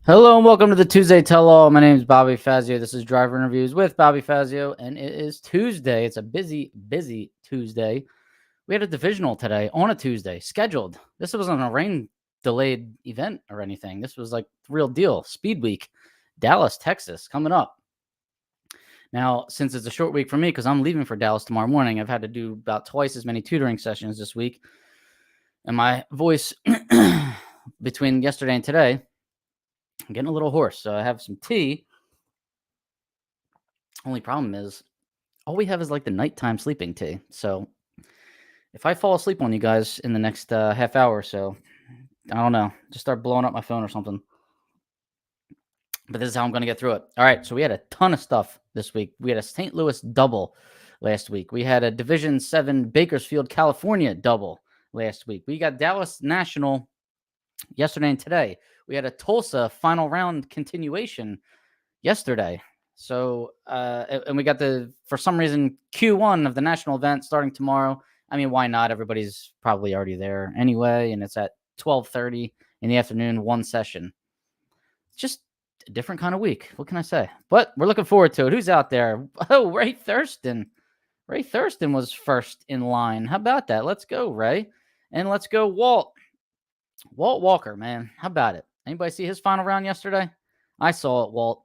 Hello and welcome to the Tuesday Tell-All. My name is Bobby Fazio. This is Driver Interviews with Bobby Fazio, and it is Tuesday. It's a busy Tuesday. We had a divisional today on a Tuesday, scheduled. This wasn't a rain-delayed event or anything. This was like the real deal. Speed Week, Dallas, Texas, coming up. Now, since it's a short week for me because I'm leaving for Dallas tomorrow morning, I've had to do about twice as many tutoring sessions this week. And my voice between yesterday and today, I'm getting a little hoarse, so I have some tea. Only problem is, all we have is like the nighttime sleeping tea. So if I fall asleep on you guys in the next half hour or so, I don't know, just start blowing up my phone or something. But this is how I'm going to get through it. All right, so we had a ton of stuff this week. We had a St. Louis double last week. We had a Division 7 Bakersfield, California double last week. We got Dallas National yesterday and today. We had a Tulsa final round continuation yesterday. So, and we got for some reason, Q1 of the national event starting tomorrow. I mean, why not? Everybody's probably already there anyway, and it's at 12:30 in the afternoon, one session. Just a different kind of week. What can I say? But we're looking forward to it. Who's out there? Oh, Ray Thurston. Ray Thurston was first in line. How about that? Let's go, Ray. And let's go, Walt. Walt Walker, man. How about it? Anybody see his final round yesterday? I saw it, Walt.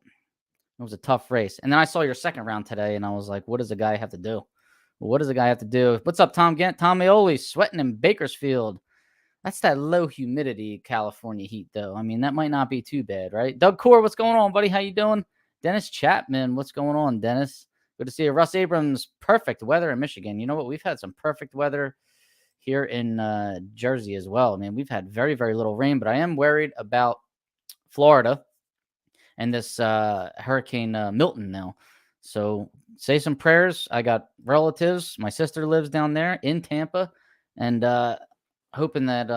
It was a tough race. And then I saw your second round today, and I was like, what does the guy have to do? What does the guy have to do? What's up, Tom Gant? Tom Aioli sweating in Bakersfield. That's that low humidity California heat, though. I mean, that might not be too bad, right? Doug Core, what's going on, buddy? How you doing? Dennis Chapman, what's going on, Dennis? Good to see you. Russ Abrams, perfect weather in Michigan. You know what? We've had some perfect weather here in Jersey as well. I mean, we've had very, very little rain, but I am worried about Florida and this Hurricane Milton now. So say some prayers. I got relatives. My sister lives down there in Tampa, and hoping that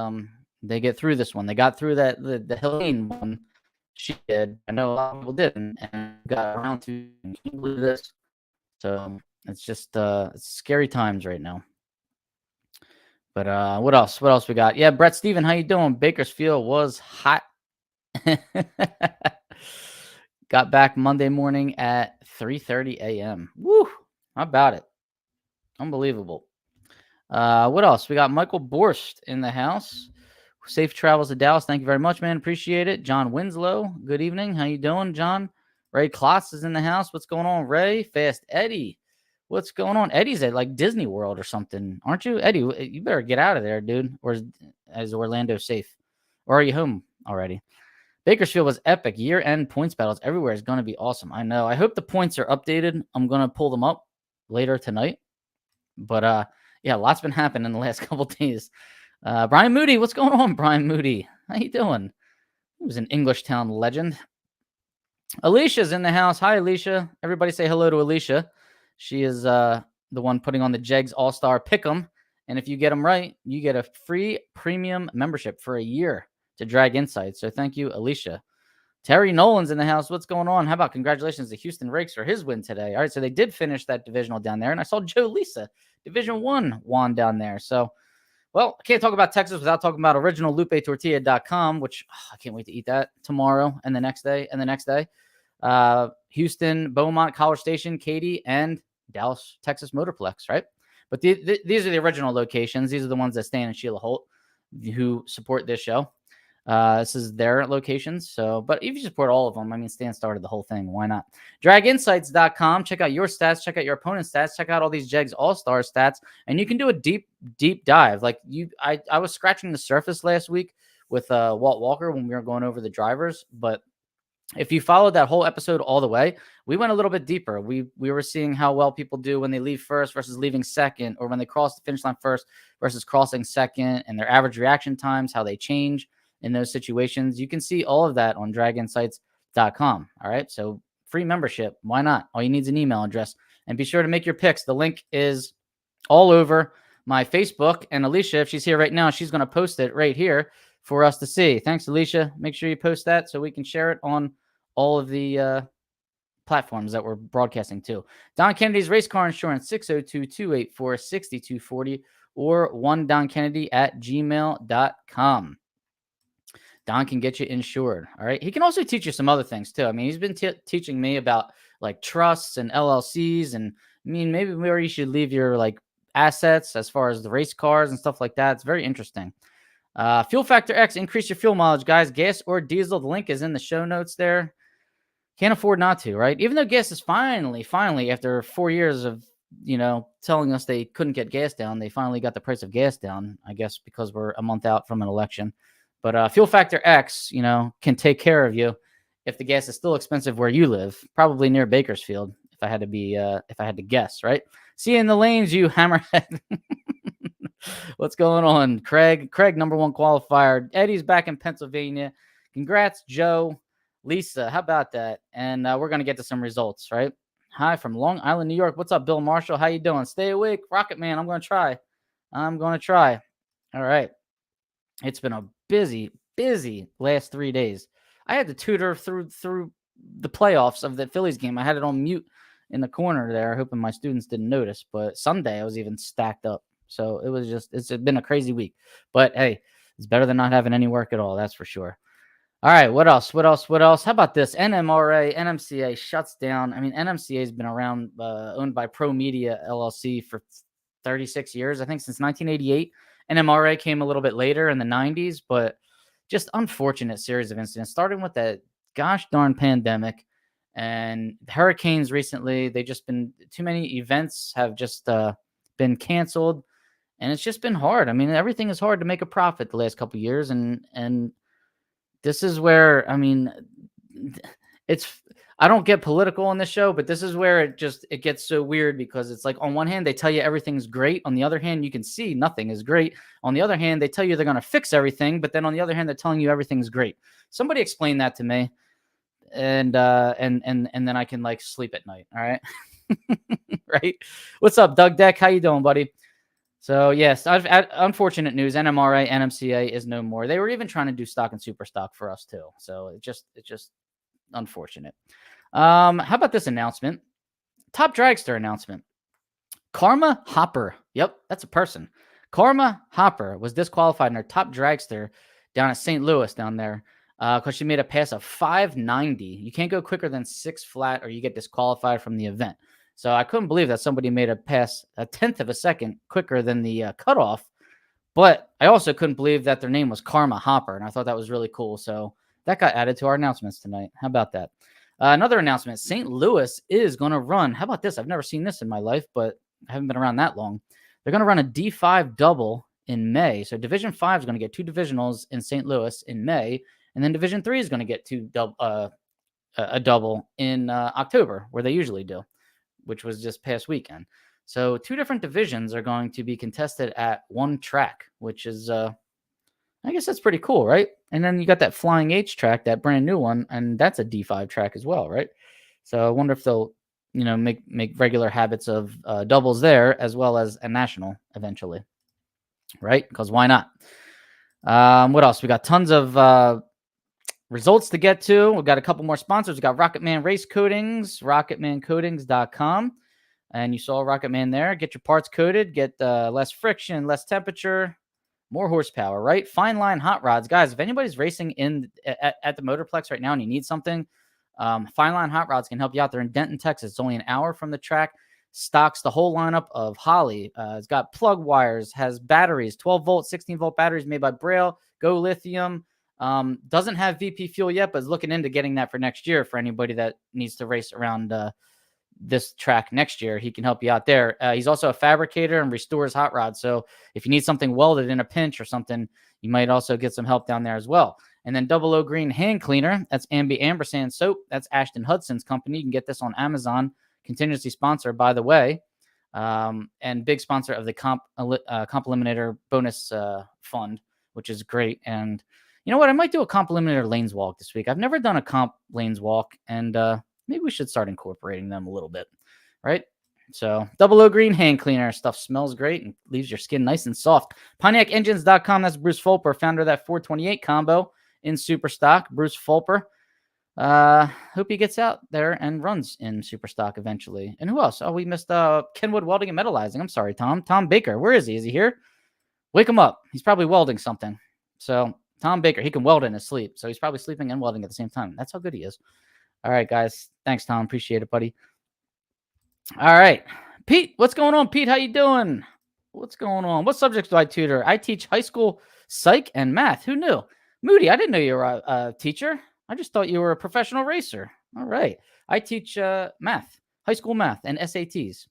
they get through this one. They got through the Helene one. She did. I know a lot of people didn't, and got around to this. So it's just it's scary times right now. But what else? What else we got? Yeah, Brett Steven, how you doing? Bakersfield was hot. Got back Monday morning at 3:30 a.m. Woo! How about it? Unbelievable. What else? We got Michael Borst in the house. Safe travels to Dallas. Thank you very much, man. Appreciate it. John Winslow, good evening. How you doing, John? Ray Klotz is in the house. What's going on, Ray? Fast Eddie. What's going on? Eddie's at like Disney World or something, aren't you? Eddie, you better get out of there, dude. Or is Orlando safe? Or are you home already? Bakersfield was epic. Year-end points battles everywhere is going to be awesome. I know. I hope the points are updated. I'm going to pull them up later tonight. But, yeah, lots been happening in the last couple days. Brian Moody, what's going on, Brian Moody? How you doing? He was an Englishtown legend. Alicia's in the house. Hi, Alicia. Everybody say hello to Alicia. She is the one putting on the JEGS All Star Pick'em. And if you get them right, you get a free premium membership for a year to Drag Insights. So thank you, Alicia. Terry Nolan's in the house. What's going on? How about congratulations to Houston Rakes for his win today? All right, so they did finish that divisional down there. And I saw Joe Lisa, Division 1, won down there. So, well, I can't talk about Texas without talking about originallupetortilla.com, which I can't wait to eat that tomorrow and the next day and the next day. Houston, Beaumont, College Station, Katy, and Dallas, Texas Motorplex, right? But these are the original locations. These are the ones that Stan and Sheila Holt, who support this show. This is their locations. So, but if you support all of them, I mean, Stan started the whole thing. Why not? DragInsights.com. Check out your stats. Check out your opponent's stats. Check out all these JEGS All Stars stats, and you can do a deep dive. Like I was scratching the surface last week with Walt Walker when we were going over the drivers, but if you followed that whole episode all the way, we went a little bit deeper. We were seeing how well people do when they leave first versus leaving second, or when they cross the finish line first versus crossing second, and their average reaction times, how they change in those situations. You can see all of that on draginsights.com. All right. So free membership. Why not? All you need is an email address, and be sure to make your picks. The link is all over my Facebook, and Alicia, if she's here right now, she's going to post it right here for us to see. Thanks, Alicia. Make sure you post that so we can share it on all of the platforms that we're broadcasting to. Don Kennedy's Race Car Insurance, 602-284-6240 or 1donkennedy@gmail.com. Don can get you insured. All right. He can also teach you some other things too. I mean, he's been teaching me about like trusts and LLCs. And I mean, maybe where you should leave your like assets as far as the race cars and stuff like that. It's very interesting. Fuel Factor X, increase your fuel mileage, guys. Gas or diesel. The link is in the show notes there. Can't afford not to, right? Even though gas is finally, after 4 years of, telling us they couldn't get gas down, they finally got the price of gas down, I guess, because we're a month out from an election. But Fuel Factor X, can take care of you if the gas is still expensive where you live, probably near Bakersfield, if I had to guess, right? See you in the lanes, you hammerhead. What's going on, Craig? Craig, number one qualifier. Eddie's back in Pennsylvania. Congrats, Joe. Lisa, how about that? And we're going to get to some results, right? Hi from Long Island, New York. What's up, Bill Marshall? How you doing? Stay awake, Rocket Man. I'm going to try. All right. It's been a busy last 3 days. I had to tutor through the playoffs of the Phillies game. I had it on mute in the corner there, hoping my students didn't notice. But Sunday, I was even stacked up. So it's been a crazy week. But hey, it's better than not having any work at all. That's for sure. All right, what else? How about this? NMRA, NMCA shuts down. I mean, NMCA has been around, owned by Pro Media LLC for 36 years, I think, since 1988. NMRA came a little bit later in the 90s, but just unfortunate series of incidents, starting with that gosh darn pandemic and hurricanes recently. They just been too many events have just been canceled, and it's just been hard. I mean, everything is hard to make a profit the last couple of years, and this is where, I mean, I don't get political on this show, but this is where it gets so weird, because it's like, on one hand, they tell you everything's great. On the other hand, you can see nothing is great. On the other hand, they tell you they're going to fix everything, but then on the other hand, they're telling you everything's great. Somebody explain that to me. And then I can like sleep at night. All right. Right. What's up, Doug Deck? How you doing, buddy? So yes, unfortunate news. NMRA, NMCA is no more. They were even trying to do stock and super stock for us too. So it's just unfortunate. How about this announcement? Top dragster announcement. Karma Hopper. Yep, that's a person. Karma Hopper was disqualified in her top dragster down at St. Louis down there because she made a pass of 590. You can't go quicker than 6 flat or you get disqualified from the event. So I couldn't believe that somebody made a pass a tenth of a second quicker than the cutoff. But I also couldn't believe that their name was Karma Hopper, and I thought that was really cool. So that got added to our announcements tonight. How about that? Another announcement. St. Louis is going to run. How about this? I've never seen this in my life, but I haven't been around that long. They're going to run a D5 double in May. So Division 5 is going to get 2 divisionals in St. Louis in May, and then Division 3 is going to get a double in October, where they usually do, which was just past weekend. So 2 different divisions are going to be contested at one track, which is, I guess that's pretty cool, right? And then you got that Flying H track, that brand new one, and that's a D5 track as well, right? So I wonder if they'll, make regular habits of doubles there as well as a national eventually, right? Because why not? What else? We got tons of results to get to. We've got a couple more sponsors. We got Rocketman Race Coatings, rocketmancoatings.com. And you saw Rocketman there. Get your parts coated, get less friction, less temperature, more horsepower, right? Fine line hot rods. Guys, if anybody's racing at the Motorplex right now and you need something, Fine Line Hot Rods can help you out. They're in Denton, Texas. It's only an hour from the track. Stocks the whole lineup of Holley. It's got plug wires, has batteries, 12-volt, 16-volt batteries made by Braille, Go Lithium. Doesn't have VP fuel yet, but is looking into getting that for next year for anybody that needs to race around this track next year. He can help you out there. He's also a fabricator and restores hot rods. So if you need something welded in a pinch or something, you might also get some help down there as well. And then 00 Green Hand Cleaner. That's Ambersand Soap. That's Ashton Hudson's company. You can get this on Amazon. Contingency sponsor, by the way. And big sponsor of the Comp Eliminator bonus fund, which is great. And you know what? I might do a Comp Eliminator lanes walk this week. I've never done a Comp lanes walk, and maybe we should start incorporating them a little bit, right? So 00 Green Hand Cleaner. Stuff smells great and leaves your skin nice and soft. PontiacEngines.com. That's Bruce Fulper, founder of that 428 combo in super stock. Bruce Fulper. Hope he gets out there and runs in super stock eventually. And who else? Oh, we missed Kenwood Welding and Metallizing. I'm sorry, Tom. Tom Baker. Where is he? Is he here? Wake him up. He's probably welding something. So Tom Baker. He can weld in his sleep, so he's probably sleeping and welding at the same time. That's how good he is. All right, guys. Thanks, Tom. Appreciate it, buddy. All right. Pete, what's going on, Pete? How you doing? What's going on? What subjects do I tutor? I teach high school psych and math. Who knew? Moody, I didn't know you were a teacher. I just thought you were a professional racer. All right. I teach math, high school math, and SATs,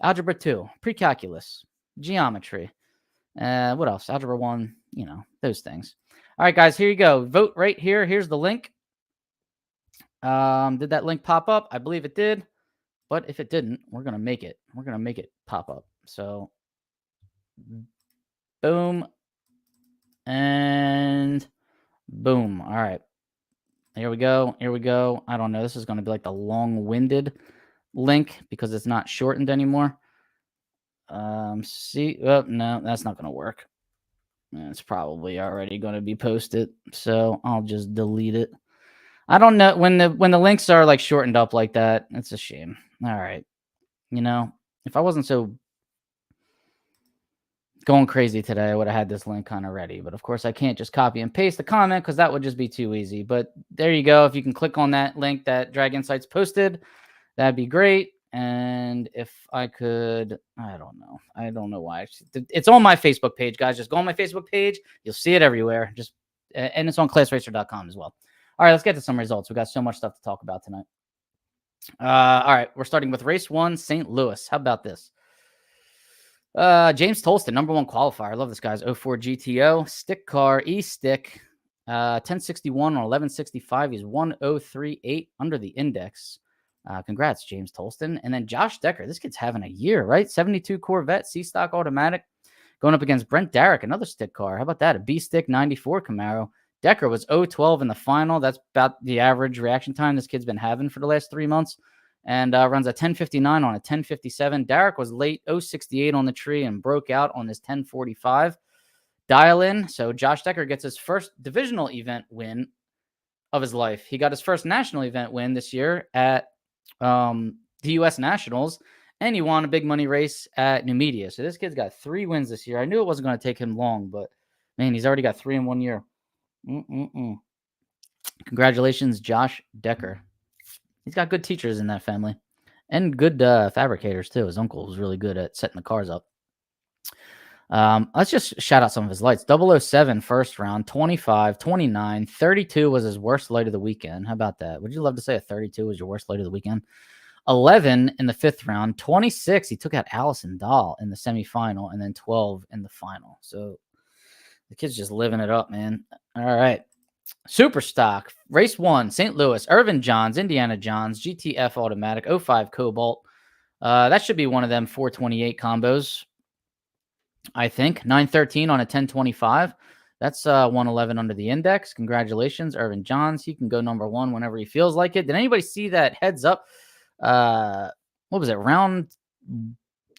algebra 2, pre-calculus, geometry. What else? Algebra 1, those things. All right, guys, here you go. Vote right here. Here's the link. Did that link pop up? I believe it did. But if it didn't, we're going to make it. We're going to make it pop up. So, boom. And boom. All right. Here we go. Here we go. I don't know. This is going to be like the long-winded link because it's not shortened anymore. See? Oh, no, that's not going to work. It's probably already going to be posted. So, I'll just delete it. I don't know when the links are like shortened up like that. It's a shame. All right. If I wasn't so going crazy today, I would have had this link kind of ready. But of course, I can't just copy and paste the comment because that would just be too easy. But there you go. If you can click on that link that Drag Insights posted, that'd be great. And if I could, I don't know. I don't know why. It's on my Facebook page, guys. Just go on my Facebook page. You'll see it everywhere. And it's on classracer.com as well. All right, let's get to some results. We got so much stuff to talk about tonight. All right, we're starting with race 1, St. Louis. How about this? James Tolston, number 1 qualifier. I love this guy's 04 GTO stick car E-stick, 1061 on 1165. He's 1038 under the index. Congrats, James Tolston. And then Josh Decker. This kid's having a year, right? 72 Corvette C-stock automatic, going up against Brent Darrick, another stick car. How about that? A B-stick 94 Camaro. Decker was 0-12 in the final. That's about the average reaction time this kid's been having for the last 3 months. And runs a 1059 on a 1057. Darrick was late 068 on the tree and broke out on his 1045. Dial in. So Josh Decker gets his first divisional event win of his life. He got his first national event win this year at the U.S. Nationals. And he won a big money race at New Media. So this kid's got 3 wins this year. I knew it wasn't going to take him long, but man, he's already got 3 in 1 year. Congratulations, Josh Decker. He's got good teachers in that family and good fabricators too. His uncle was really good at setting the cars up. Let's just shout out some of his lights. 007 first round, 25, 29, 32 was his worst light of the weekend. How about that? Would you love to say a 32 was your worst light of the weekend? 11 in the 5th round, 26. He took out Allison Dahl in the semifinal, and then 12 in the final. So the kid's just living it up, man. All right. Super stock, race 1, St. Louis, Irvin Johns, Indiana Johns, GTF automatic, 05 Cobalt. That should be one of them 428 combos, I think. 913 on a 1025. That's 111 under the index. Congratulations, Irvin Johns. He can go number 1 whenever he feels like it. Did anybody see that heads up? What was it? Round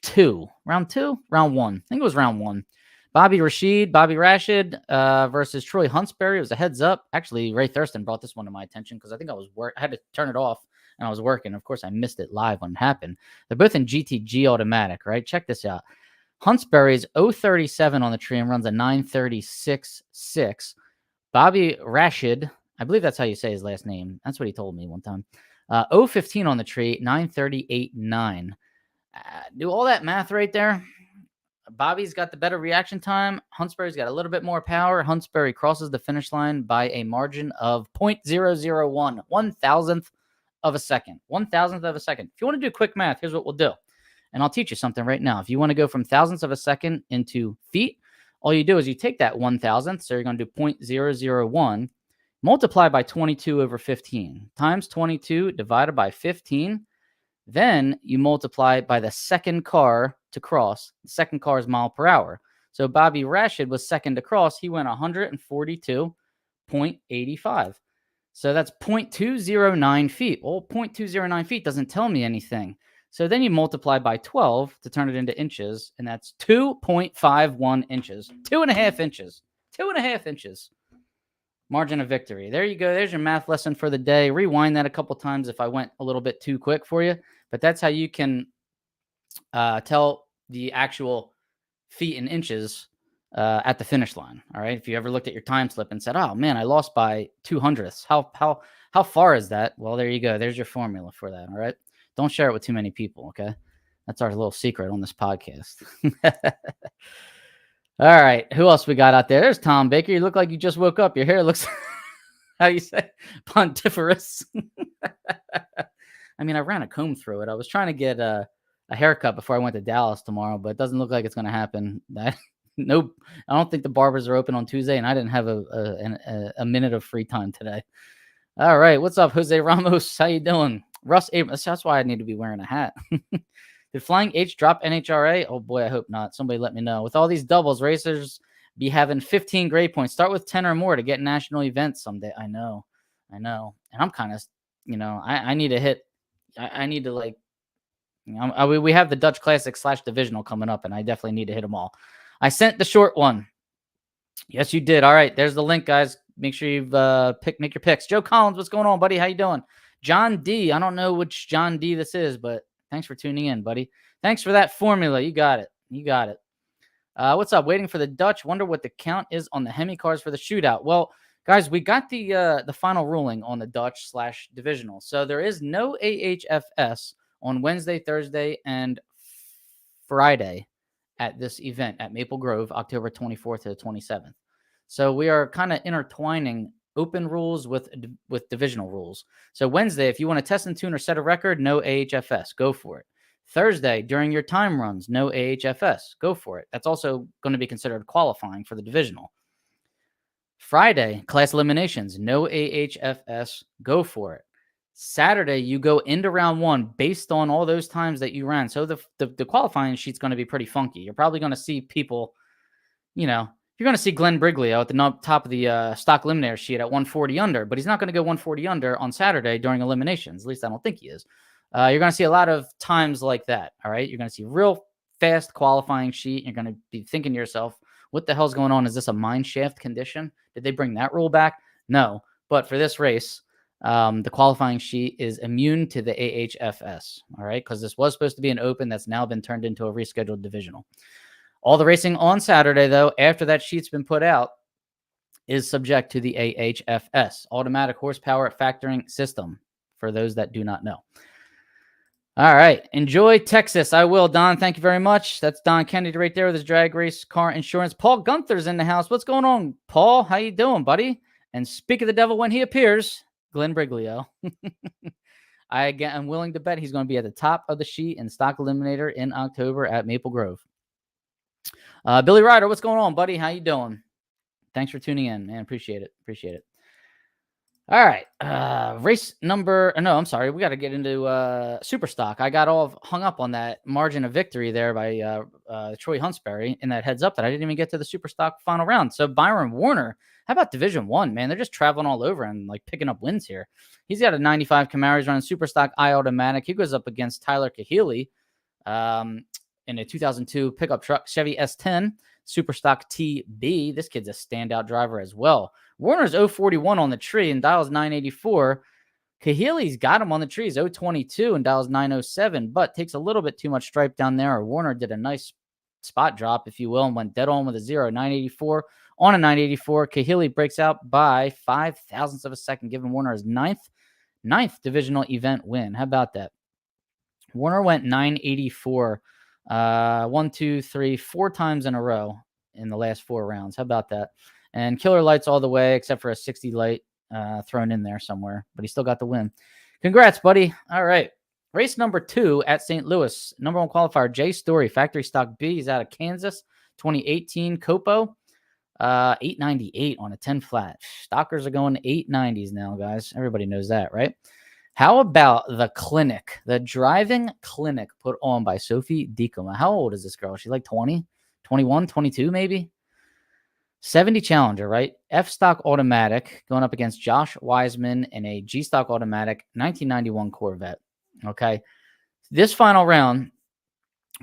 2? Round 2? Round 1. I think it was round 1. Bobby Rashid versus Troy Huntsberry. It was a heads up. Actually, Ray Thurston brought this one to my attention because I think I had to turn it off and I was working. Of course, I missed it live when it happened. They're both in GTG automatic, right? Check this out. Huntsberry's 037 on the tree and runs a 936.6. Bobby Rashid, I believe that's how you say his last name. That's what he told me one time. 015 on the tree, 938.9. Do all that math right there. Bobby's got the better reaction time. Huntsberry's got a little bit more power. Huntsberry crosses the finish line by a margin of 0.001, 1,000th of a second. 1,000th of a second. If you want to do quick math, here's what we'll do. And I'll teach you something right now. If you want to go from thousandths of a second into feet, all you do is you take that 1,000th, so you're going to do 0.001, multiply by 22 over 15, times 22 divided by 15. Then you multiply by the second car to cross. The second car is mile per hour. So Bobby Rashid was second to cross. He went 142.85. So that's 0.209 feet. Well, 0.209 feet doesn't tell me anything. So then you multiply by 12 to turn it into inches, and that's 2.51 inches. 2.5 inches. 2.5 inches. Margin of victory. There you go. There's your math lesson for the day. Rewind that a couple times if I went a little bit too quick for you. But that's how you can tell the actual feet and inches at the finish line. All right. If you ever looked at your time slip and said, "Oh man, I lost by 200ths," how far is that? Well, there you go. There's your formula for that. All right. Don't share it with too many people. Okay. That's our little secret on this podcast. All right. Who else we got out there? There's Tom Baker. You look like you just woke up. Your hair looks, how you say, pontiferous. I mean, I ran a comb through it. I was trying to get a haircut before I went to Dallas tomorrow, but it doesn't look like it's going to happen. Nope. I don't think the barbers are open on Tuesday, and I didn't have a minute of free time today. All right. What's up, Jose Ramos? How you doing? Russ Abrams. That's why I need to be wearing a hat. Did Flying H drop NHRA? Oh, boy, I hope not. Somebody let me know. With all these doubles, racers be having 15 grade points. Start with 10 or more to get national events someday. I know. And I'm kind of, I need to hit. I need to, like, we have the Dutch Classic / Divisional coming up, and I definitely need to hit them all. I sent the short one. Yes, you did. All right, there's the link, guys. Make sure you've make your picks. Joe Collins, what's going on, buddy? How you doing? John D. I don't know which John D. this is, but thanks for tuning in, buddy. Thanks for that formula. You got it. What's up? Waiting for the Dutch. Wonder what the count is on the Hemi cars for the shootout. Well, guys, we got the final ruling on the Dutch / Divisional. So there is no AHFS on Wednesday, Thursday, and Friday at this event at Maple Grove, October 24th to the 27th. So we are kind of intertwining open rules with divisional rules. So Wednesday, if you want to test and tune or set a record, no AHFS, go for it. Thursday, during your time runs, no AHFS, go for it. That's also going to be considered qualifying for the divisional. Friday, class eliminations, no AHFS, go for it. Saturday, you go into round one based on all those times that you ran. So the qualifying sheet's going to be pretty funky. You're probably going to see people, you're going to see Glenn Briglio at the top of the stock eliminator sheet at 140 under, but he's not going to go 140 under on Saturday during eliminations. At least I don't think he is. You're going to see a lot of times like that. All right. You're going to see real fast qualifying sheet. You're going to be thinking to yourself, what the hell's going on? Is this a mine shaft condition? Did they bring that rule back? No. But for this race, the qualifying sheet is immune to the AHFS. All right. Because this was supposed to be an open that's now been turned into a rescheduled divisional. All the racing on Saturday, though, after that sheet's been put out, is subject to the AHFS, automatic horsepower factoring system, for those that do not know. All right. Enjoy Texas. I will, Don. Thank you very much. That's Don Kennedy right there with his drag race car insurance. Paul Gunther's in the house. What's going on, Paul? How you doing, buddy? And speak of the devil when he appears, Glenn Briglio. I'm willing to bet he's going to be at the top of the sheet in stock eliminator in October at Maple Grove. Billy Ryder, what's going on, buddy? How you doing? Thanks for tuning in, man. Appreciate it. All right. Race number. No, I'm sorry. We got to get into super stock. I got all hung up on that margin of victory there by Troy Huntsberry in that heads up that I didn't even get to the super stock final round. So Byron Warner, how about Division 1, man? They're just traveling all over and like picking up wins here. He's got a 95 Camaro. He's running super stock automatic. He goes up against Tyler Kahili in a 2002 pickup truck Chevy S10 super stock TB. This kid's a standout driver as well. Warner's 041 on the tree and dials 984. Kahili's got him on the trees 022 and dials 907, but takes a little bit too much stripe down there. Warner did a nice spot drop, if you will, and went dead on with a 984 on a 984. Kahili breaks out by 5 thousandths of a second, giving Warner his ninth divisional event win. How about that? Warner went 984 4 times in a row in the last 4 rounds. How about that? And killer lights all the way, except for a 60 light thrown in there somewhere, but he still got the win. Congrats, buddy. All right. Race number 2 at St. Louis. Number 1 qualifier, Jay Story, factory stock B. He's out of Kansas, 2018 Copo, 898 on a 10 flat. Stockers are going 890s now, guys. Everybody knows that, right? How about the clinic, the driving clinic put on by Sophie Dekoma? How old is this girl? She's like 20, 21, 22 maybe? 70 Challenger, right? F-Stock automatic going up against Josh Wiseman in a G-Stock automatic 1991 Corvette. Okay. This final round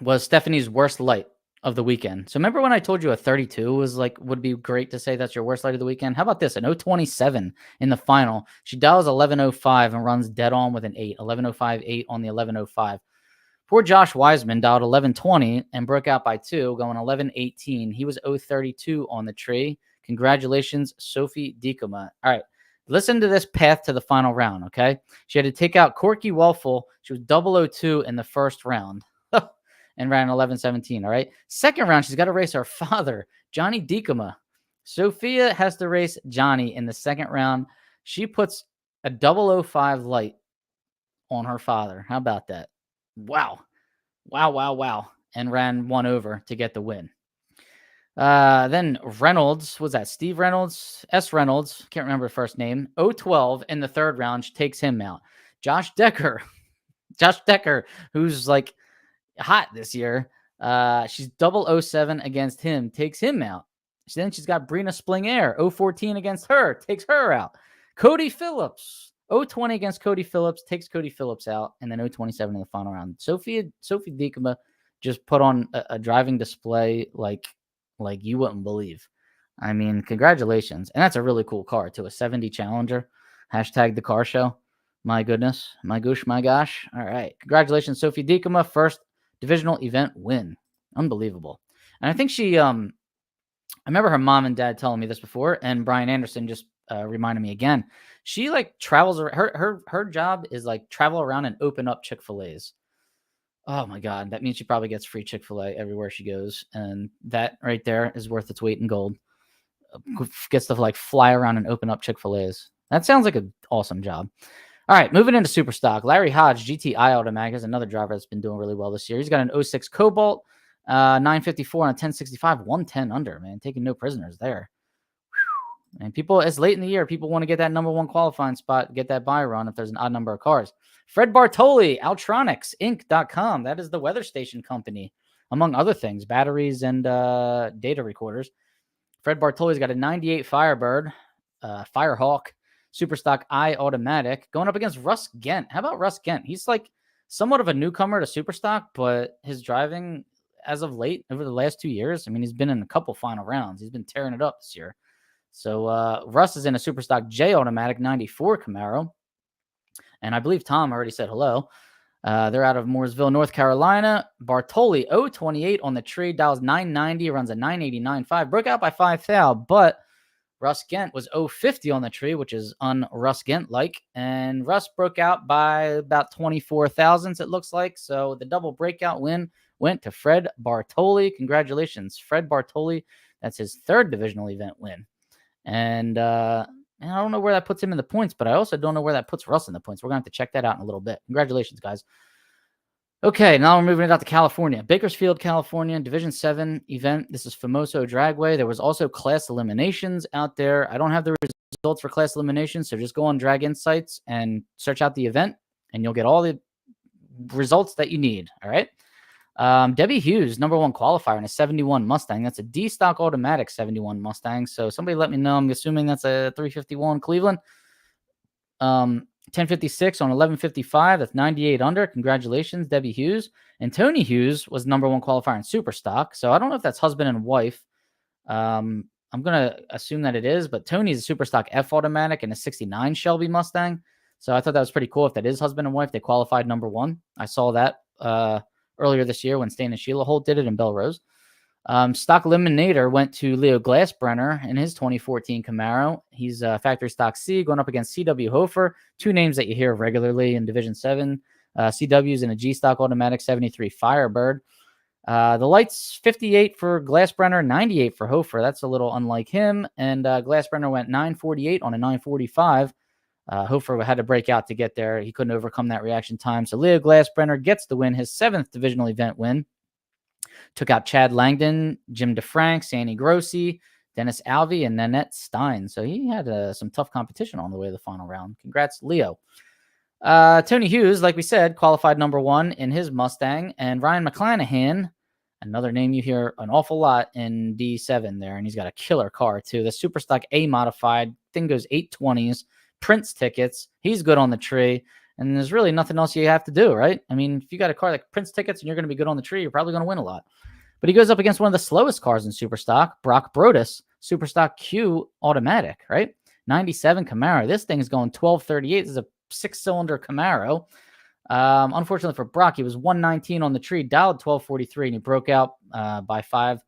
was Stephanie's worst light of the weekend. So remember when I told you a 32 was like, would be great to say that's your worst light of the weekend? How about this? An 027 in the final. She dials 1105 and runs dead on with an 8. 1105, 8 on the 1105. Poor Josh Wiseman dialed 1120 and broke out by 2, going 1118. He was 032 on the tree. Congratulations, Sophie Dikuma. All right, listen to this path to the final round, okay? She had to take out Corky Welfel. She was 002 in the first round and ran 1117, all right? Second round, she's got to race her father, Johnny Dikuma. Sophia has to race Johnny in the second round. She puts a 005 light on her father. How about that? Wow. And ran 1 over to get the win. Then Reynolds, was that Steve Reynolds? S. Reynolds, can't remember the first name. 012 in the third round. She takes him out. Josh Decker, who's like hot this year. She's 007 against him, takes him out. Then she's got Brina Splinger, 014 against her, takes her out. Cody Phillips, 020 against Cody Phillips, takes Cody Phillips out, and then 027 in the final round. Sophie Dikuma just put on a driving display like you wouldn't believe. I mean, congratulations. And that's a really cool car, too. A 70 Challenger. Hashtag the car show. My goodness. My goosh, my gosh. All right. Congratulations, Sophie Dikuma. First divisional event win. Unbelievable. And I think she, I remember her mom and dad telling me this before, and Brian Anderson just reminded me again. She like travels, her job is like travel around and open up Chick-fil-A's. Oh my God. That means she probably gets free Chick-fil-A everywhere she goes. And that right there is worth its weight in gold. Gets to like fly around and open up Chick-fil-A's. That sounds like an awesome job. All right, moving into super stock. Larry Hodge, GTI Automatic, is another driver that's been doing really well this year. He's got an 06 Cobalt, 954 on a 1065, 110 under, man. Taking no prisoners there. Whew. And people, it's late in the year. People want to get that number 1 qualifying spot, get that buy run if there's an odd number of cars. Fred Bartoli, Altronics.Inc.com. That is the weather station company, among other things, batteries and data recorders. Fred Bartoli's got a 98 Firebird, Firehawk, Superstock I Automatic, going up against Russ Gent. How about Russ Gent? He's like somewhat of a newcomer to Superstock, but his driving as of late, over the last 2 years, I mean, he's been in a couple final rounds. He's been tearing it up this year. So Russ is in a Superstock J Automatic 94 Camaro. And I believe Tom already said hello. They're out of Mooresville, North Carolina. Bartoli, 028 on the tree. Dials 990, runs a 989.5. Broke out by 5 thou, but Russ Gent was 050 on the tree, which is un-Russ Gent-like. And Russ broke out by about 24 thousandths, it looks like. So the double breakout win went to Fred Bartoli. Congratulations, Fred Bartoli. That's his third divisional event win. And I don't know where that puts him in the points, but I also don't know where that puts Russ in the points. We're going to have to check that out in a little bit. Congratulations, guys. Okay, now we're moving it out to California. Bakersfield, California, Division 7 event. This is Famoso Dragway. There was also class eliminations out there. I don't have the results for class eliminations, so just go on Drag Insights and search out the event, and you'll get all the results that you need, all right? Debbie Hughes, number 1 qualifier in a 71 Mustang. That's a D-Stock Automatic 71 Mustang. So somebody let me know. I'm assuming that's a 351 Cleveland. 1056 on 1155. That's 98 under. Congratulations, Debbie Hughes. And Tony Hughes was number 1 qualifier in Superstock. So I don't know if that's husband and wife. I'm going to assume that it is, but Tony's a Superstock F Automatic and a 69 Shelby Mustang. So I thought that was pretty cool. If that is husband and wife, they qualified number 1. I saw that earlier this year when Stan and Sheila Holt did it in Belrose. Stock Eliminator went to Leo Glassbrenner in his 2014 Camaro. He's factory stock C, going up against CW Hofer, 2 names that you hear regularly in Division 7. CW's in a G-Stock Automatic 73 Firebird. The lights, 58 for Glassbrenner, 98 for Hofer. That's a little unlike him. And Glassbrenner went 948 on a 945. Hofer had to break out to get there. He couldn't overcome that reaction time. So Leo Glassbrenner gets the win, his 7th divisional event win. Took out Chad Langdon, Jim DeFrank, Sandy Grossi, Dennis Alvey, and Nanette Stein. So he had some tough competition on the way to the final round. Congrats, Leo. Tony Hughes, like we said, qualified number 1 in his Mustang. And Ryan McClanahan, another name you hear an awful lot in D7 there. And he's got a killer car, too. The Superstock A modified thing goes 820s, prints tickets. He's good on the tree. And there's really nothing else you have to do, right? I mean, if you got a car that prints tickets and you're going to be good on the tree, you're probably going to win a lot. But he goes up against one of the slowest cars in Superstock, Brock Brodus, Superstock Q Automatic, right? 97 Camaro. This thing is going 1238. This is a 6-cylinder Camaro. Unfortunately for Brock, he was 119 on the tree, dialed 1243, and he broke out by 5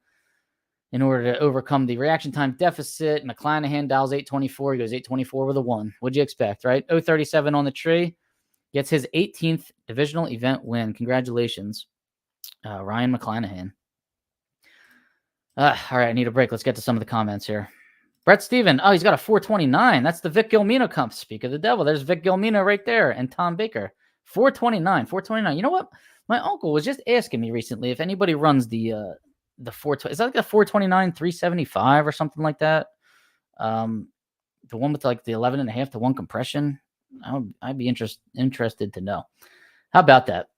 in order to overcome the reaction time deficit. McClanahan dials 824. He goes 824 with a 1. What'd you expect, right? 037 on the tree. Gets his 18th divisional event win. Congratulations, Ryan McClanahan. All right, I need a break. Let's get to some of the comments here. Brett Steven. Oh, he's got a 429. That's the Vic Gilmino comp. Speak of the devil. There's Vic Gilmino right there and Tom Baker. 429. 429. You know what? My uncle was just asking me recently if anybody runs the 420. Is that like a 429 375 or something like that? The one with like the 11.5 to 1 compression. I'd be interested to know. How about that?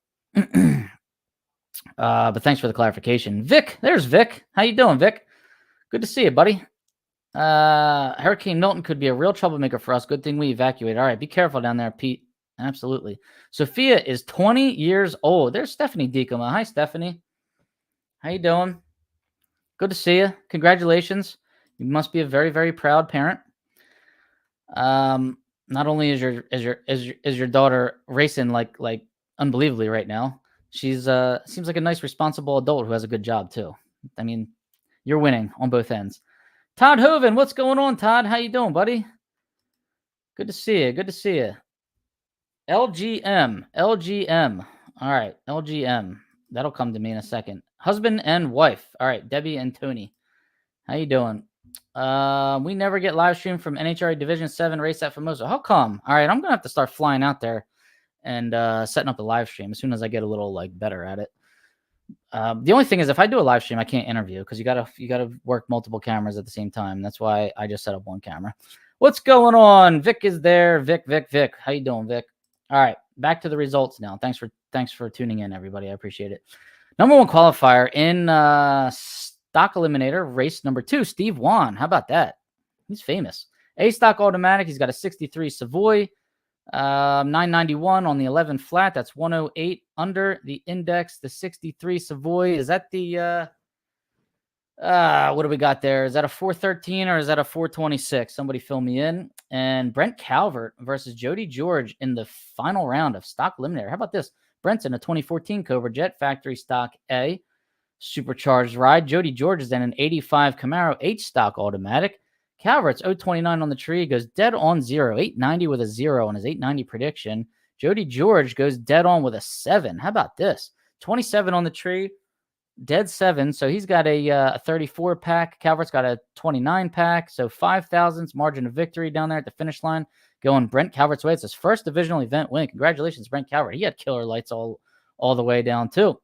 But thanks for the clarification. Vic, there's Vic. How you doing, Vic? Good to see you, buddy. Hurricane Milton could be a real troublemaker for us. Good thing we evacuated. All right, be careful down there, Pete. Absolutely. Sophia is 20 years old. There's Stephanie Deacoma. Hi, Stephanie. How you doing? Good to see you. Congratulations. You must be a very, very proud parent. Not only is your daughter racing like unbelievably right now, she's seems like a nice, responsible adult who has a good job too. I mean, you're winning on both ends. Todd Hoven, what's going on, Todd? How you doing, buddy? Good to see you. Good to see you. LGM. All right, LGM. That'll come to me in a second. Husband and wife. All right, Debbie and Tony. How you doing? We never get live stream from NHRA Division 7 race at Formosa. How come? All right, I'm gonna have to start flying out there and setting up a live stream as soon as I get a little better at it. The only thing is, if I do a live stream, I can't interview because you gotta work multiple cameras at the same time. That's why I just set up one camera. What's going on? Vic is there. Vic. How you doing, Vic? All right, back to the results now. Thanks for tuning in, everybody. I appreciate it. Number 1 qualifier in stock eliminator race number 2, Steve Wan. How about that? He's famous. A stock automatic. He's got a 63 Savoy. 991 on the 11 flat. That's 108 under the index. The 63 Savoy. Is that the what do we got there? Is that a 413 or is that a 426? Somebody fill me in. And Brent Calvert versus Jody George in the final round of stock eliminator. How about this? Brent's in a 2014 Cobra Jet factory stock A supercharged ride. Jody George is in an 85 Camaro H stock automatic. Calvert's 029 on the tree, goes dead on 0. 890 with a 0 on his 890 prediction. Jody George goes dead on with a 7. How about this? 27 on the tree, dead 7. So he's got a 34 pack. Calvert's got a 29 pack. So 5 thousandths margin of victory down there at the finish line. Going Brent Calvert's way. It's his first divisional event win. Congratulations, Brent Calvert. He had killer lights all the way down too.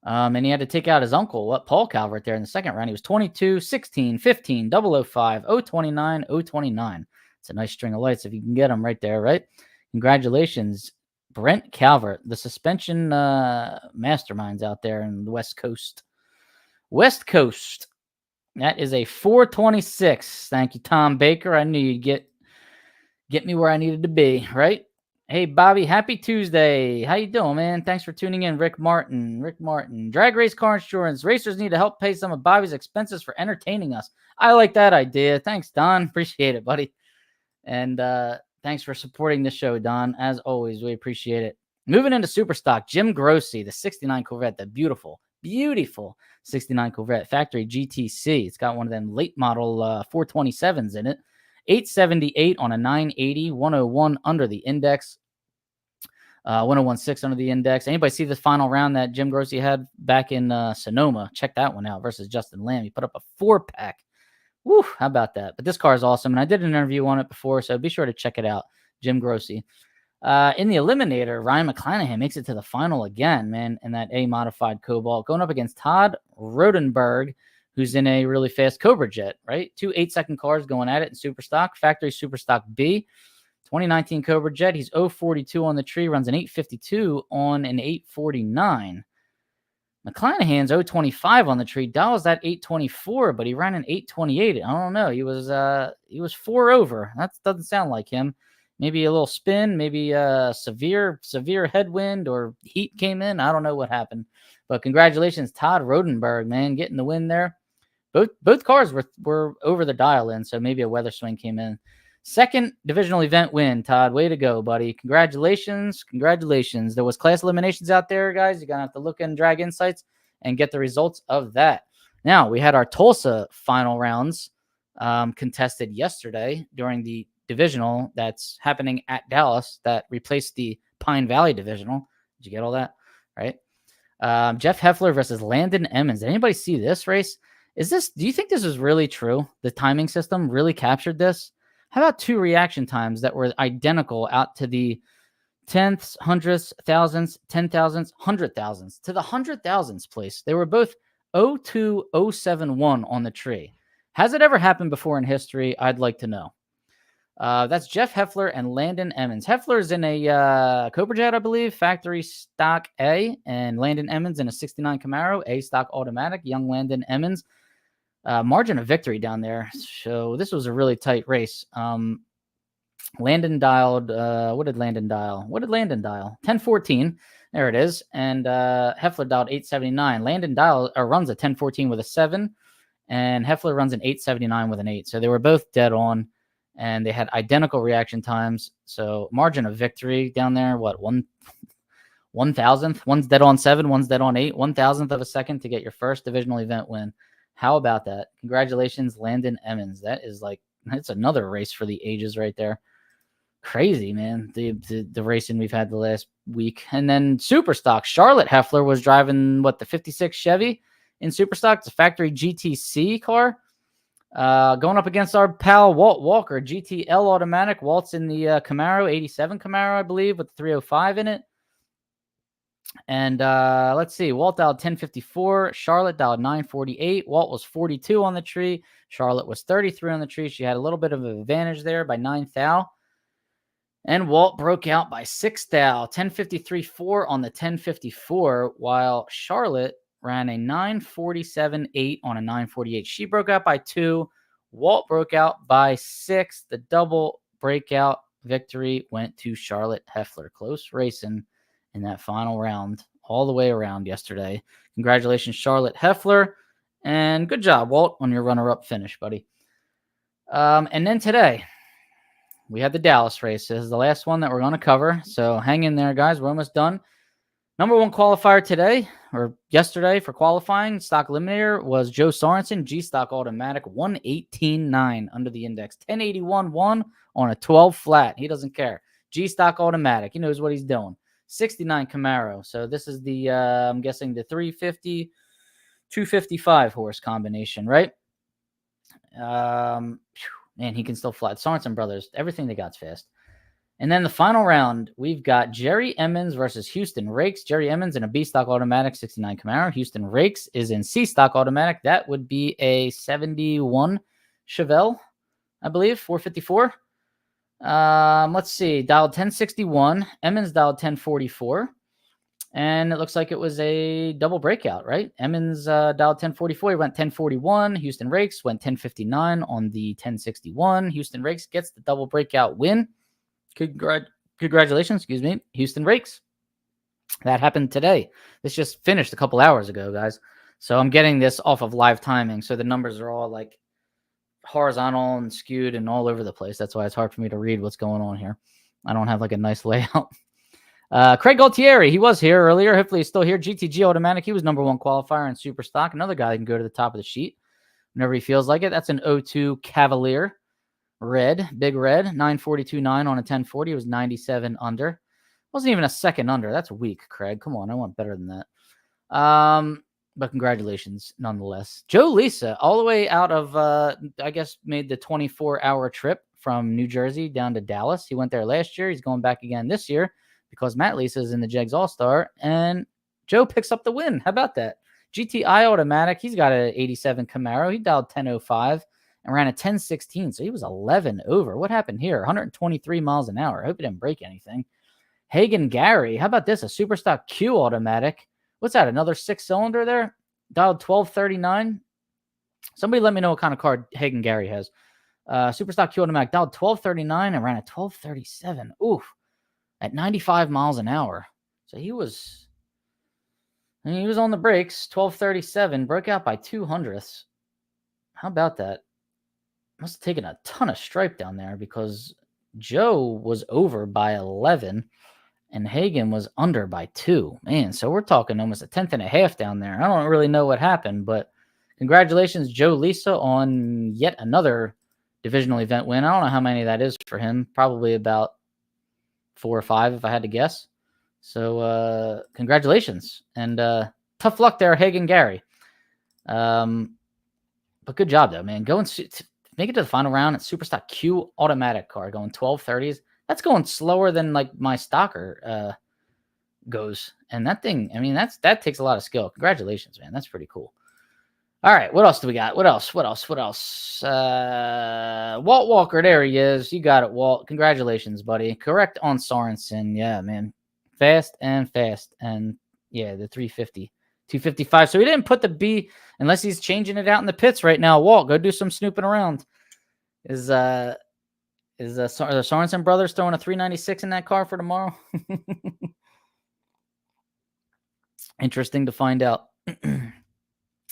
And he had to take out his uncle, Paul Calvert, there in the second round. He was 22, 16, 15, 005, 029, 029. It's a nice string of lights if you can get them right there, right? Congratulations, Brent Calvert, the suspension masterminds out there in the West Coast. West Coast. That is a 426. Thank you, Tom Baker. I knew you'd get me where I needed to be, right? Hey, Bobby, happy Tuesday. How you doing, man? Thanks for tuning in. Rick Martin. Drag race car insurance. Racers need to help pay some of Bobby's expenses for entertaining us. I like that idea. Thanks, Don. Appreciate it, buddy. And thanks for supporting the show, Don. As always, we appreciate it. Moving into Superstock, Jim Grossi, the 69 Corvette, the beautiful 69 Corvette, factory GTC. It's got one of them late model 427s in it. 878 on a 980, 101 under the index, 1016 under the index. Anybody see the final round that Jim Grossi had back in Sonoma? Check that one out versus Justin Lamb. He put up a 4-pack. Woo, how about that? But this car is awesome, and I did an interview on it before, so be sure to check it out, Jim Grossi. In the Eliminator, Ryan McClanahan makes it to the final again, man, in that A-modified Cobalt, going up against Todd Rodenberg, who's in a really fast Cobra Jet, right? 2 8-second cars going at it in Superstock. Factory Superstock B. 2019 Cobra Jet. He's 042 on the tree, runs an 852 on an 849. McClanahan's 025 on the tree. Dials that 824, but he ran an 828. I don't know. He was 4 over. That doesn't sound like him. Maybe a little spin, maybe a severe headwind or heat came in. I don't know what happened. But congratulations, Todd Rodenberg, man, getting the win there. Both cars were over the dial in, so maybe a weather swing came in. Second divisional event win, Todd. Way to go, buddy. Congratulations. Congratulations. There was class eliminations out there, guys. You're going to have to look in Drag Insights and get the results of that. Now, we had our Tulsa final rounds contested yesterday during the divisional that's happening at Dallas that replaced the Pine Valley Divisional. Did you get all that? Right? Jeff Heffler versus Landon Emmons. Did anybody see this race? Do you think this is really true? The timing system really captured this? How about two reaction times that were identical out to the tenths, hundredths, thousandths, 10,000ths, 100,000ths, to the 100,000ths place? They were both 02071 on the tree. Has it ever happened before in history? I'd like to know. That's Jeff Heffler and Landon Emmons. Heffler's in a Cobra Jet, I believe, factory stock A, and Landon Emmons in a 69 Camaro, A stock automatic. Young Landon Emmons. Margin of victory down there. So this was a really tight race. Landon dialed, what did Landon dial? 1014. There it is. And Heffler dialed 879. Landon runs a 1014 with a 7, and Heffler runs an 879 with an 8. So they were both dead on, and they had identical reaction times. So margin of victory down there, what, 1,000th? One's dead on 7, one's dead on 8. 1,000th of a second to get your first divisional event win. How about that? Congratulations, Landon Emmons. That's another race for the ages right there. Crazy, man. The racing we've had the last week. And then Superstock. Charlotte Heffler was driving, the 56 Chevy in Superstock. It's a factory GTC car. Going up against our pal Walt Walker, GTL automatic. Walt's in the Camaro, 87 Camaro, I believe, with the 305 in it. And let's see. Walt dialed 1054. Charlotte dialed 948. Walt was 42 on the tree. Charlotte was 33 on the tree. She had a little bit of an advantage there by 9 thou. And Walt broke out by 6 thou. 1053.4 on the 1054, while Charlotte ran a 947.8 on a 948. She broke out by 2. Walt broke out by 6. The double breakout victory went to Charlotte Heffler. Close racing in that final round all the way around yesterday. Congratulations, Charlotte Heffler. And good job, Walt, on your runner-up finish, buddy. And then today, we had the Dallas race. This is the last one that we're going to cover. So hang in there, guys. We're almost done. Number one qualifier today, or yesterday for qualifying, stock eliminator, was Joe Sorensen, G-Stock automatic, 118.9 under the index. 1081.1 on a 12 flat. He doesn't care. G-Stock automatic. He knows what he's doing. 69 Camaro. So this is the, I'm guessing the 350, 255 horse combination, right? Man, he can still fly. Sorensen brothers, everything they got's fast. And then the final round, we've got Jerry Emmons versus Houston Rakes. Jerry Emmons in a B-Stock automatic, 69 Camaro. Houston Rakes is in C-Stock automatic. That would be a 71 Chevelle, I believe, 454. Let's see. Dialed 1061. Emmons dialed 1044. And it looks like it was a double breakout, right? Emmons dialed 1044. He went 1041. Houston Rakes went 1059 on the 1061. Houston Rakes gets the double breakout win. Congratulations, Houston Rakes. That happened today. This just finished a couple hours ago, guys. So I'm getting this off of live timing. So the numbers are all like horizontal and skewed and all over the place. That's why it's hard for me to read what's going on here. I don't have like a nice layout. Craig Galtieri, he was here earlier. Hopefully he's still here. GTG automatic. He was number one qualifier in super stock. Another guy that can go to the top of the sheet whenever he feels like it. That's an 02 Cavalier. Red, big red, 942.9 on a 1040. It was 97 under. Wasn't even a second under. That's weak, Craig. Come on, I want better than that. But congratulations nonetheless. Joe Lisa, all the way out of, I guess, made the 24-hour trip from New Jersey down to Dallas. He went there last year. He's going back again this year because Matt Lisa is in the JEGS All Star, and Joe picks up the win. How about that? GTI automatic. He's got an 87 Camaro. He dialed 1005 and ran a 1016, so he was 11 over. What happened here? 123 miles an hour. I hope he didn't break anything. Hagen Gary, how about this? A Superstock Q automatic. What's that, another 6-cylinder there? Dialed 1239. Somebody let me know what kind of car Hagen Gary has. Superstock Q automatic, dialed 1239 and ran a 1237. Oof, at 95 miles an hour. So he was on the brakes, 1237, broke out by 200ths. How about that? must have taken a ton of stripe down there because Joe was over by 11 and Hagen was under by 2. Man, so we're talking almost a 10th and a half down there. I don't really know what happened, but congratulations, Joe Lisa, on yet another divisional event win. I don't know how many that is for him. Probably about 4 or 5 if I had to guess. So congratulations. And tough luck there, Hagen Gary. But good job, though, man. Going to make it to the final round at Superstock Q automatic car, going 1230s. That's going slower than like my Stalker goes. And that thing, I mean, that takes a lot of skill. Congratulations, man. That's pretty cool. All right, what else do we got? What else? Walt Walker, there he is. You got it, Walt. Congratulations, buddy. Correct on Sorensen. Yeah, man. Fast. And yeah, the 350. 255. So he didn't put the B unless he's changing it out in the pits right now. Walt, go do some snooping around. Is the Sorensen brothers throwing a 396 in that car for tomorrow? Interesting to find out.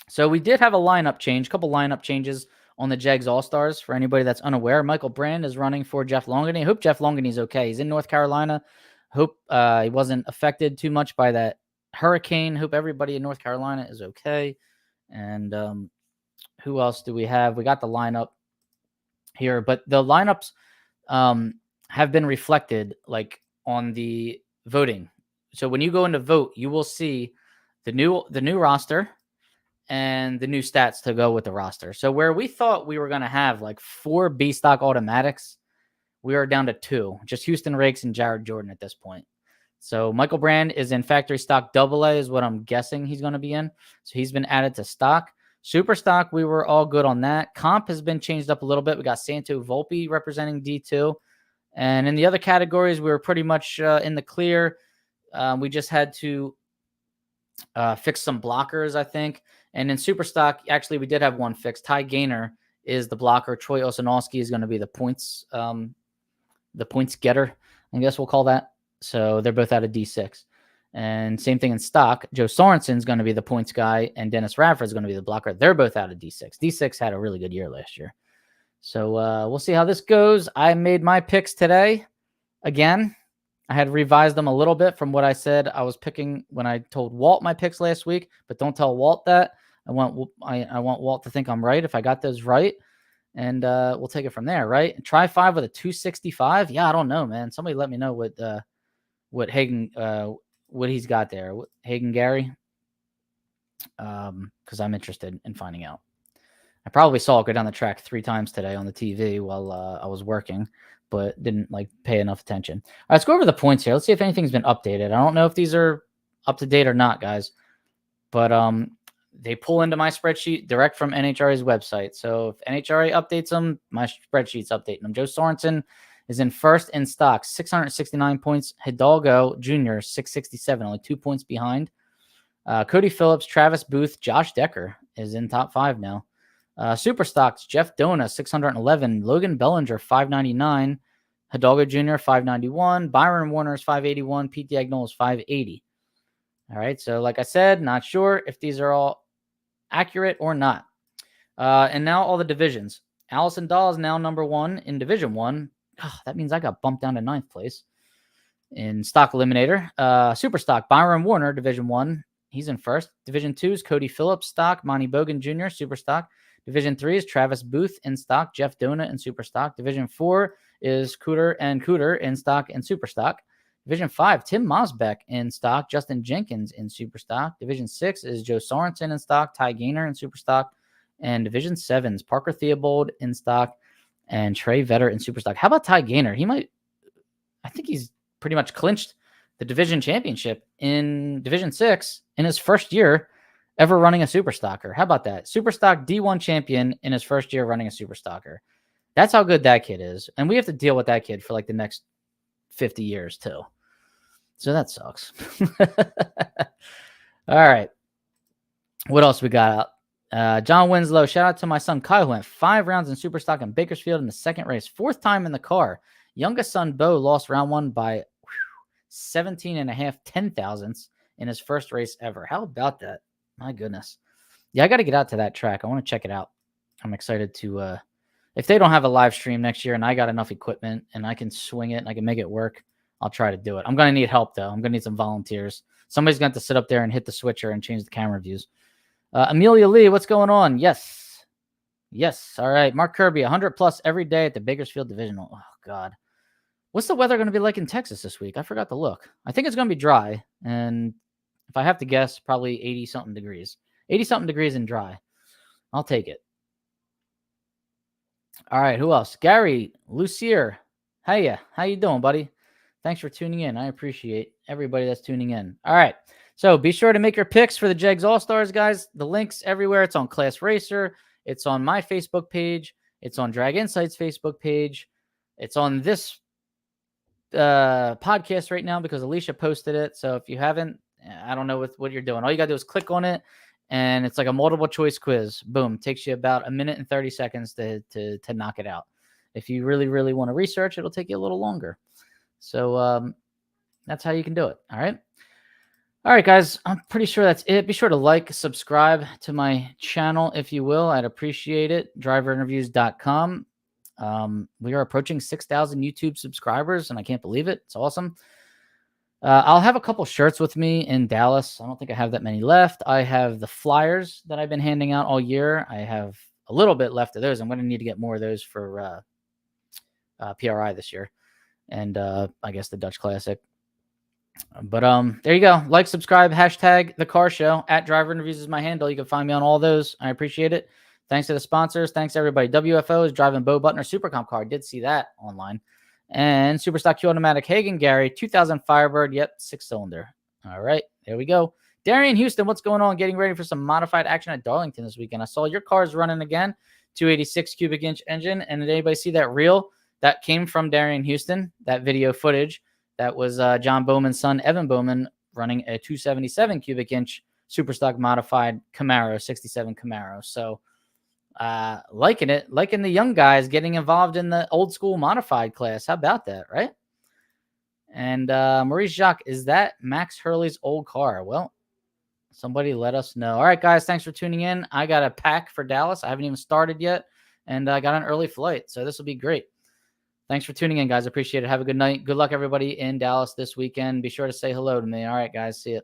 So we did have a lineup change, a couple lineup changes on the JEGS All Stars. For anybody that's unaware, Michael Brand is running for Jeff Longany. I hope Jeff Longany's okay. He's in North Carolina. Hope he wasn't affected too much by that hurricane. Hope everybody in North Carolina is okay. And who else do we have? We got the lineup here, but the lineups have been reflected like on the voting. So when you go into vote, you will see the new roster and the new stats to go with the roster. So where we thought we were going to have like 4 B stock automatics, we are down to 2, just Houston Rakes and Jared Jordan at this point. So Michael Brand is in factory stock AA is what I'm guessing he's going to be in. So he's been added to stock. Super stock, we were all good on that. Comp has been changed up a little bit. We got Santo Volpe representing D2. And in the other categories, we were pretty much in the clear. We just had to fix some blockers, I think. And in super stock, actually, we did have one fixed. Ty Gaynor is the blocker. Troy Osanowski is going to be the points getter, I guess we'll call that. So they're both out of D6. And same thing in stock. Joe Sorensen is going to be the points guy, and Dennis Radford is going to be the blocker. They're both out of D6. D6 had a really good year last year. So we'll see how this goes. I made my picks today. Again, I had revised them a little bit from what I said I was picking when I told Walt my picks last week, but don't tell Walt that. I want Walt to think I'm right if I got those right, and we'll take it from there, right? Try 5 with a 265. Yeah, I don't know, man. Somebody let me know what Hagen what he's got there. Hagen Gary, because I'm interested in finding out. I probably saw it go down the track 3 times today on the TV while I was working, but didn't like pay enough attention. All right, let's go over the points here. Let's see if anything's been updated. I don't know if these are up to date or not, guys, but they pull into my spreadsheet direct from NHRA's website. So if NHRA updates them, my spreadsheet's updating them. Joe Sorensen is in first in stock, 669 points. Hidalgo Jr., 667, only 2 points behind. Cody Phillips, Travis Booth, Josh Decker is in top 5 now. Super stocks, Jeff Dona, 611. Logan Bellinger, 599. Hidalgo Jr., 591. Byron Warner's 581. Pete Diagnol's 580. All right, so like I said, not sure if these are all accurate or not. And now all the divisions. Allison Dahl is now number 1 in Division 1. Oh, that means I got bumped down to 9th place in stock eliminator. Super stock, Byron Warner, Division 1. He's in first. Division 2 is Cody Phillips, stock. Monty Bogan Jr., super stock. Division 3 is Travis Booth in stock. Jeff Dona in super stock. Division 4 is Cooter in stock and super stock. Division 5, Tim Mosbeck in stock. Justin Jenkins in super stock. Division 6 is Joe Sorensen in stock. Ty Gaynor in super stock. And Division 7 is Parker Theobald in stock. And Trey Vetter in super stock. How about Ty Gaynor? I think he's pretty much clinched the division championship in Division 6 in his first year ever running a super stocker. How about that? Super stock D1 champion in his first year running a super stocker. That's how good that kid is. And we have to deal with that kid for like the next 50 years too. So that sucks. All right. What else we got out? John Winslow, shout out to my son Kyle, who went 5 rounds in super stock in Bakersfield in the second race. 4th time in the car. Youngest son Bo lost round 1 by 17.5 10,000ths in his first race ever. How about that? My goodness. Yeah, I got to get out to that track. I want to check it out. I'm excited to if they don't have a live stream next year and I got enough equipment and I can swing it and I can make it work, I'll try to do it. I'm going to need help, though. I'm going to need some volunteers. Somebody's going to sit up there and hit the switcher and change the camera views. Amelia Lee, what's going on? Yes. Yes. All right. Mark Kirby, 100 plus every day at the Bakersfield Divisional. Oh, God. What's the weather going to be like in Texas this week? I forgot to look. I think it's going to be dry. And if I have to guess, probably 80-something degrees. 80-something degrees and dry. I'll take it. All right. Who else? Gary Lucier. Hiya. How you doing, buddy? Thanks for tuning in. I appreciate everybody that's tuning in. All right. So be sure to make your picks for the JEGS All Stars, guys. The link's everywhere. It's on Class Racer. It's on my Facebook page. It's on Drag Insights Facebook page. It's on this podcast right now because Alicia posted it. So if you haven't, I don't know what you're doing. All you got to do is click on it, and it's like a multiple choice quiz. Boom. Takes you about a minute and 30 seconds to knock it out. If you really, really want to research, it'll take you a little longer. So that's how you can do it. All right. All right, guys. I'm pretty sure that's it. Be sure to like, subscribe to my channel, if you will. I'd appreciate it. driverinterviews.com. We are approaching 6,000 YouTube subscribers, and I can't believe it. It's awesome. I'll have a couple shirts with me in Dallas. I don't think I have that many left. I have the flyers that I've been handing out all year. I have a little bit left of those. I'm going to need to get more of those for PRI this year. And I guess the Dutch Classic. But there you go. Like, subscribe, hashtag the car show. @Driver Interviews is my handle. You can find me on all those. I appreciate it. Thanks to the sponsors. Thanks everybody. WFO is driving Bo Butner Super Comp car. I did see that online. And Superstock Q Automatic Hagen Gary 2000 Firebird. Yep, 6-cylinder. All right, there we go. Darian Houston, what's going on? Getting ready for some modified action at Darlington this weekend. I saw your car's running again. 286 cubic inch engine. And did anybody see that reel? That came from Darian Houston, that video footage. That was John Bowman's son, Evan Bowman, running a 277 cubic inch Superstock modified Camaro, 67 Camaro. So liking it, liking the young guys getting involved in the old school modified class. How about that, right? And Maurice Jacques, is that Max Hurley's old car? Well, somebody let us know. All right, guys, thanks for tuning in. I got a pack for Dallas. I haven't even started yet, and I got an early flight, so this will be great. Thanks for tuning in, guys. Appreciate it. Have a good night. Good luck, everybody in Dallas this weekend. Be sure to say hello to me. All right, guys. See you.